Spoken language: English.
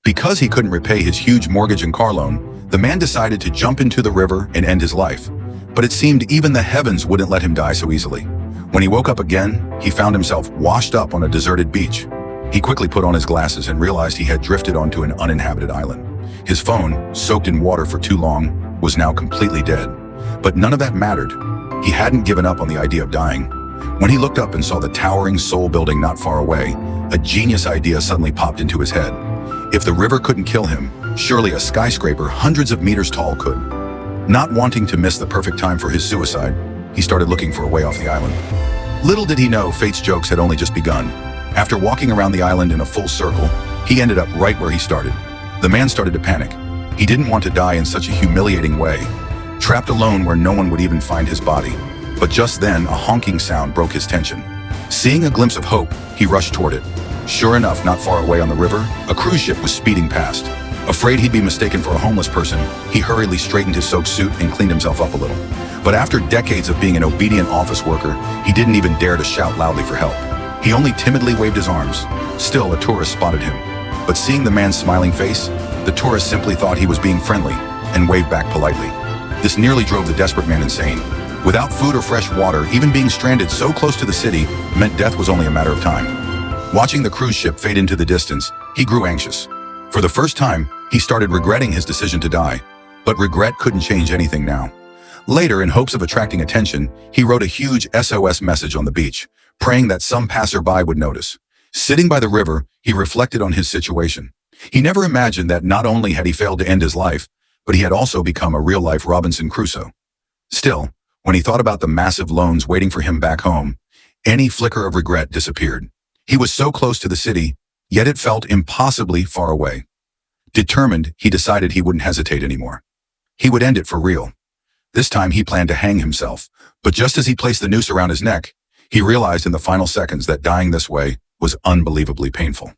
Because he couldn't repay his huge mortgage and car loan, the man decided to jump into the river and end his life. But it seemed even the heavens wouldn't let him die so easily. When he woke up again, he found himself washed up on a deserted beach. He quickly put on his glasses and realized he had drifted onto an uninhabited island. His phone, soaked in water for too long, was now completely dead. But none of that mattered. He hadn't given up on the idea of dying. When he looked up and saw the towering Seoul building not far away, a genius idea suddenly popped into his head. If the river couldn't kill him, surely a skyscraper hundreds of meters tall could. Not wanting to miss the perfect time for his suicide, he started looking for a way off the island. Little did he know fate's jokes had only just begun. After walking around the island in a full circle, he ended up right where he started. The man started to panic. He didn't want to die in such a humiliating way, trapped alone where no one would even find his body. But just then, a honking sound broke his tension. Seeing a glimpse of hope, he rushed toward it. Sure enough, not far away on the river, a cruise ship was speeding past. Afraid he'd be mistaken for a homeless person, he hurriedly straightened his soaked suit and cleaned himself up a little. But after decades of being an obedient office worker, he didn't even dare to shout loudly for help. He only timidly waved his arms. Still, a tourist spotted him. But seeing the man's smiling face, the tourist simply thought he was being friendly and waved back politely. This nearly drove the desperate man insane. Without food or fresh water, even being stranded so close to the city meant death was only a matter of time. Watching the cruise ship fade into the distance, he grew anxious. For the first time, he started regretting his decision to die. But regret couldn't change anything now. Later, in hopes of attracting attention, he wrote a huge SOS message on the beach, praying that some passerby would notice. Sitting by the river, he reflected on his situation. He never imagined that not only had he failed to end his life, but he had also become a real-life Robinson Crusoe. Still, when he thought about the massive loans waiting for him back home, any flicker of regret disappeared. He was so close to the city, yet it felt impossibly far away. Determined, he decided he wouldn't hesitate anymore. He would end it for real. This time he planned to hang himself, but just as he placed the noose around his neck, he realized in the final seconds that dying this way was unbelievably painful.